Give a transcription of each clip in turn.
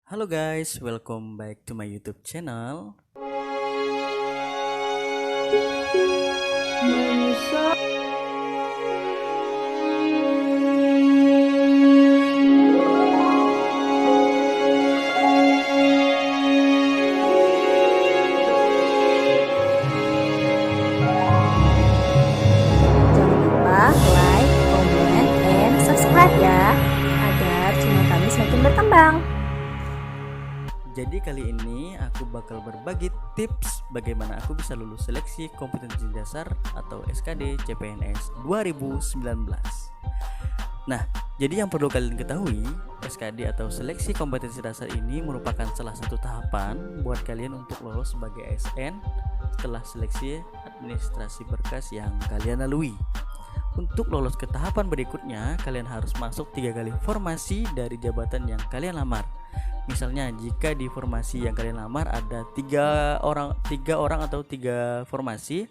Halo guys, welcome back to my YouTube channel. Jangan lupa like, comment, and subscribe ya, agar channel kami semakin berkembang. Jadi kali ini aku bakal berbagi tips bagaimana aku bisa lulus seleksi kompetensi dasar atau SKD CPNS 2019. Nah, jadi yang perlu kalian ketahui, SKD atau seleksi kompetensi dasar ini merupakan salah satu tahapan buat kalian untuk lolos sebagai ASN setelah seleksi administrasi berkas yang kalian lalui. Untuk lolos ke tahapan berikutnya, kalian harus masuk 3 kali formasi dari jabatan yang kalian lamar. Misalnya jika di formasi yang kalian lamar ada 3 orang atau 3 formasi,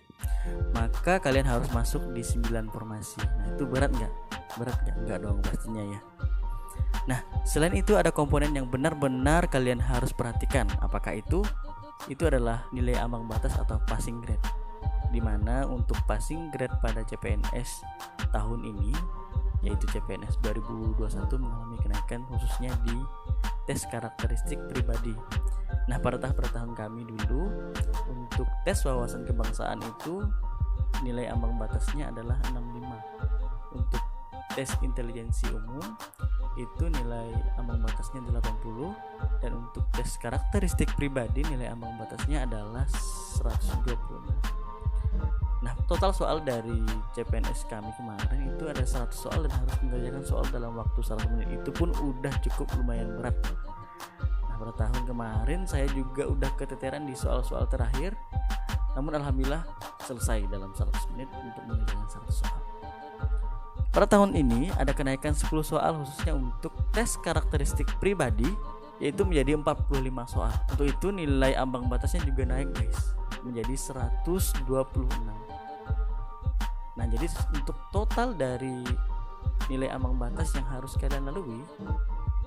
maka kalian harus masuk di 9 formasi. Nah, itu berat nggak? Berat nggak? Nggak dong pastinya ya. Nah, selain itu ada komponen yang benar-benar kalian harus perhatikan. Apakah itu? Itu adalah nilai ambang batas atau passing grade. Dimana untuk passing grade pada CPNS tahun ini, yaitu CPNS 2021, mengalami kenaikan khususnya di tes karakteristik pribadi. Nah, pada tahun kami dulu untuk tes wawasan kebangsaan itu nilai ambang batasnya adalah 65. Untuk tes intelijensi umum itu nilai ambang batasnya 80, dan untuk tes karakteristik pribadi nilai ambang batasnya adalah 126. Nah, total soal dari CPNS kami kemarin itu ada 100 soal dan harus mengerjakan soal dalam waktu 100 menit. Itu pun udah cukup lumayan berat. Nah, pada tahun kemarin saya juga udah keteteran di soal-soal terakhir. Namun alhamdulillah selesai dalam 100 menit untuk mengerjakan 100 soal. Pada tahun ini ada kenaikan 10 soal khususnya untuk tes karakteristik pribadi, yaitu menjadi 45 soal. Untuk itu nilai ambang batasnya juga naik guys, menjadi 126. Nah, jadi untuk total dari nilai ambang batas yang harus kalian lalui,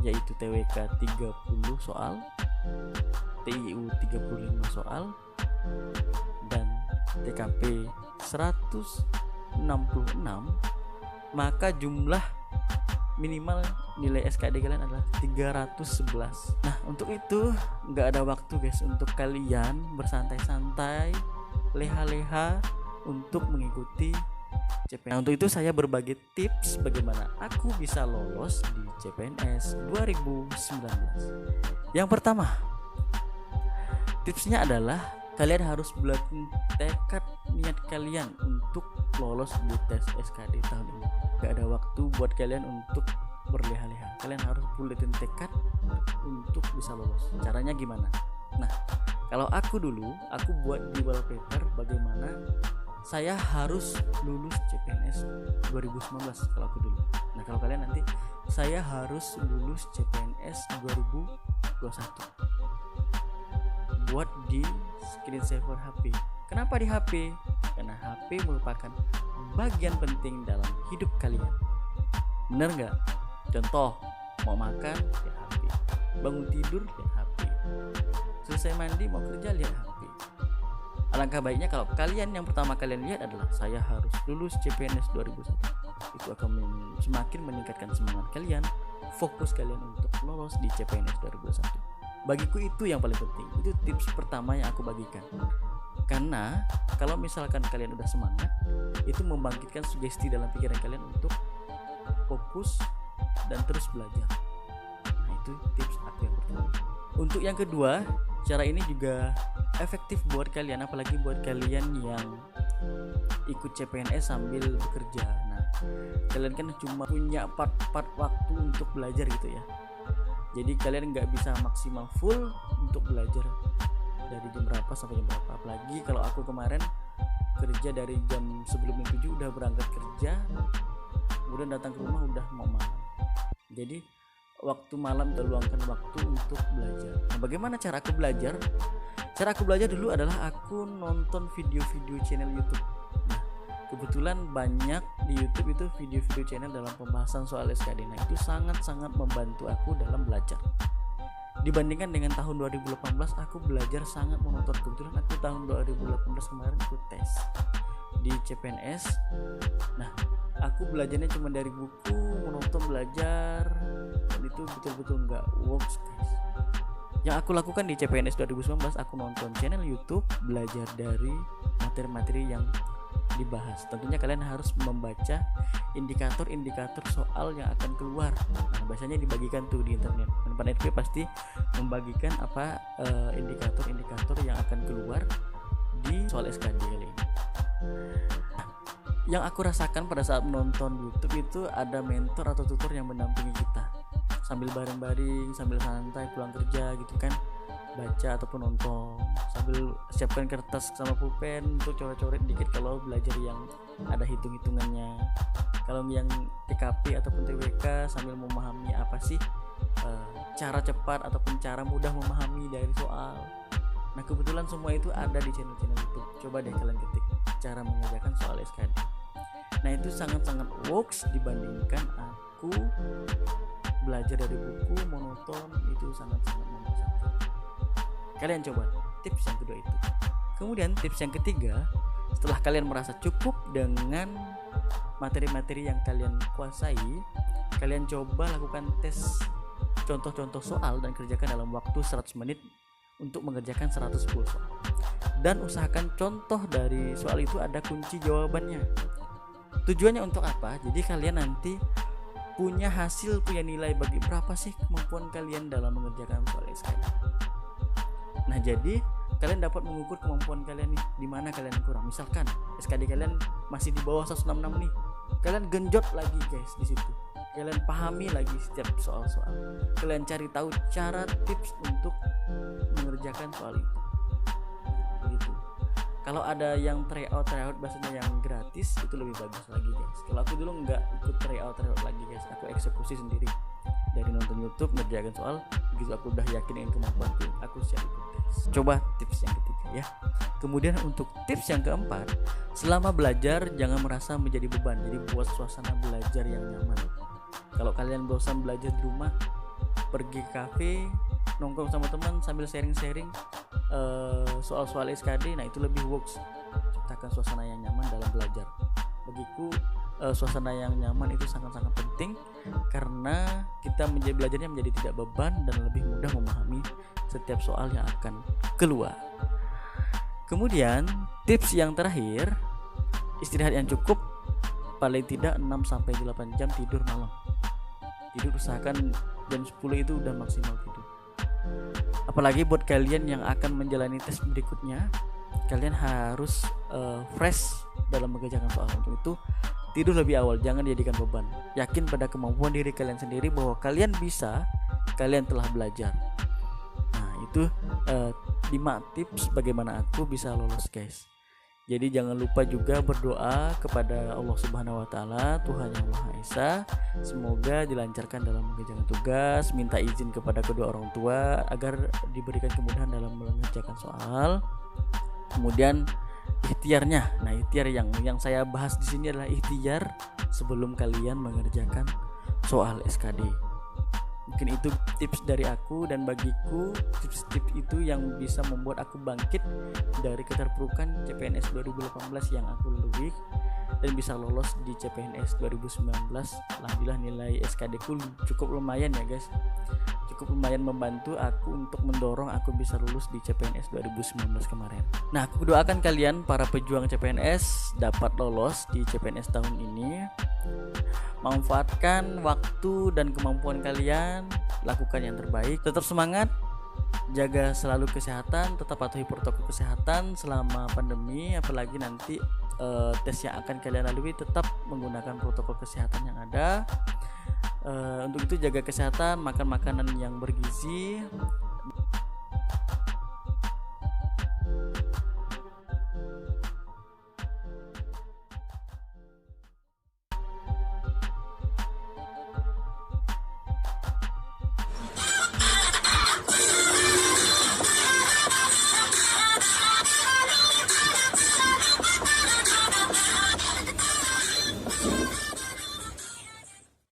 yaitu TWK 30 soal, TIU 35 soal, dan TKP 166, maka jumlah minimal nilai SKD kalian adalah 311. Nah, untuk itu nggak ada waktu guys untuk kalian bersantai-santai, leha-leha untuk mengikuti CPNS. Nah, untuk itu saya berbagi tips bagaimana aku bisa lolos di CPNS 2019. Yang pertama, tipsnya adalah kalian harus buatin tekad niat kalian untuk lolos di tes SKD tahun ini. Gak ada waktu buat kalian untuk berleha-leha. Kalian harus buatin tekad untuk bisa lolos. Caranya gimana? Nah, kalau aku dulu, aku buat di wallpaper bagaimana saya harus lulus CPNS 2019 kalau aku dulu. Nah, kalau kalian nanti, saya harus lulus CPNS 2021. Buat di screensaver HP. Kenapa di HP? Karena HP merupakan bagian penting dalam hidup kalian. Bener nggak? Contoh, mau makan lihat HP, bangun tidur lihat HP, selesai mandi mau kerja lihat HP. Alangkah baiknya kalau kalian yang pertama kalian lihat adalah saya harus lulus CPNS 2021. Itu akan semakin meningkatkan semangat kalian, fokus kalian untuk lolos di CPNS 2021. Bagiku itu yang paling penting. Itu tips pertama yang aku bagikan. Karena kalau misalkan kalian udah semangat, itu membangkitkan sugesti dalam pikiran kalian untuk fokus dan terus belajar. Nah, itu tips aku yang pertama. Untuk yang kedua, cara ini juga efektif buat kalian, apalagi buat kalian yang ikut CPNS sambil bekerja. Nah, kalian kan cuma punya part waktu untuk belajar gitu ya. Jadi kalian nggak bisa maksimal full untuk belajar dari jam berapa sampai jam berapa. Apalagi kalau aku kemarin kerja dari jam sebelum jam 7 udah berangkat kerja, kemudian datang ke rumah udah mau malam. Jadi waktu malam terluangkan waktu untuk belajar. Nah, bagaimana cara aku belajar? Cara aku belajar dulu adalah aku nonton video-video channel YouTube. Nah, kebetulan banyak di YouTube itu video-video channel dalam pembahasan soal SKD. Nah, itu sangat-sangat membantu aku dalam belajar. Dibandingkan dengan tahun 2018 aku belajar sangat monoton. Kebetulan aku tahun 2018 kemarin ikut tes di CPNS. Nah, aku belajarnya cuma dari buku, monoton belajar, dan itu betul-betul nggak works guys. Yang aku lakukan di CPNS 2019, aku nonton channel YouTube, belajar dari materi-materi yang dibahas. Tentunya kalian harus membaca indikator-indikator soal yang akan keluar. Nah, biasanya dibagikan tuh di internet. Pendapat RP pasti membagikan indikator-indikator yang akan keluar di soal SKD kali ini. Nah, yang aku rasakan pada saat menonton YouTube itu ada mentor atau tutor yang mendampingi kita sambil bareng-bareng, sambil santai pulang kerja gitu kan, baca ataupun nonton sambil siapkan kertas sama pulpen untuk coret-coret dikit kalau belajar yang ada hitung-hitungannya. Kalau yang TKP ataupun TWK sambil memahami apa sih cara cepat ataupun cara mudah memahami dari soal. Nah, kebetulan semua itu ada di channel-channel YouTube. Coba deh kalian ketik cara mengerjakan soal SKD. Nah, itu sangat-sangat works dibandingkan aku belajar dari buku monoton, itu sangat-sangat membosankan. Kalian coba tips yang kedua itu. Kemudian tips yang ketiga, setelah kalian merasa cukup dengan materi-materi yang kalian kuasai, kalian coba lakukan tes contoh-contoh soal dan kerjakan dalam waktu 100 menit untuk mengerjakan 110 soal. Dan usahakan contoh dari soal itu ada kunci jawabannya. Tujuannya untuk apa? Jadi kalian nanti punya hasil, punya nilai bagi berapa sih kemampuan kalian dalam mengerjakan soal SKD. Nah, jadi kalian dapat mengukur kemampuan kalian nih, di mana kalian kurang. Misalkan SKD kalian masih di bawah 166 nih, kalian genjot lagi guys di situ. Kalian pahami lagi setiap soal-soal. Kalian cari tahu cara tips untuk mengerjakan soal itu. Begitu. Kalau ada yang tryout bahasanya yang gratis, itu lebih bagus lagi guys. Kalau aku dulu nggak ikut tryout lagi guys, aku eksekusi sendiri dari nonton YouTube ngerjakan soal. Begitu aku udah yakin dengan kemampuanku, aku siap ikut tes. Coba tips yang ketiga ya. Kemudian untuk tips yang keempat, selama belajar jangan merasa menjadi beban. Jadi buat suasana belajar yang nyaman. Kalau kalian bosan belajar di rumah, pergi ke kafe, nongkrong sama teman sambil sharing-sharing soal-soal SKD, nah itu lebih works. Ciptakan suasana yang nyaman dalam belajar. Bagiku suasana yang nyaman itu sangat-sangat penting karena kita belajarnya menjadi tidak beban dan lebih mudah memahami setiap soal yang akan keluar. Kemudian tips yang terakhir, istirahat yang cukup, paling tidak 6-8 jam tidur malam. Tidur usahakan jam 10 itu udah maksimal tidur. Apalagi buat kalian yang akan menjalani tes berikutnya, kalian harus fresh dalam mengerjakan soal. Untuk itu tidur lebih awal, jangan dijadikan beban. Yakin pada kemampuan diri kalian sendiri bahwa kalian bisa, kalian telah belajar. Nah, itu 5 tips bagaimana aku bisa lolos guys. Jadi jangan lupa juga berdoa kepada Allah Subhanahu wa taala, Tuhan yang Maha Esa. Semoga dilancarkan dalam mengerjakan tugas, minta izin kepada kedua orang tua agar diberikan kemudahan dalam mengerjakan soal. Kemudian ikhtiarnya. Nah, ikhtiar yang saya bahas di sini adalah ikhtiar sebelum kalian mengerjakan soal SKD. Mungkin itu tips dari aku, dan bagiku tips-tips itu yang bisa membuat aku bangkit dari keterpurukan CPNS 2018 yang aku lalui dan bisa lolos di CPNS 2019. Alhamdulillah nilai SKD ku cukup lumayan ya guys, cukup lumayan membantu aku untuk mendorong aku bisa lulus di CPNS 2019 kemarin. Nah, aku doakan kalian para pejuang CPNS dapat lolos di CPNS tahun ini. Manfaatkan waktu dan kemampuan kalian, lakukan yang terbaik, tetap semangat, jaga selalu kesehatan, tetap patuhi protokol kesehatan selama pandemi, apalagi nanti tes yang akan kalian lalui tetap menggunakan protokol kesehatan yang ada. Untuk itu jaga kesehatan, makan makanan yang bergizi,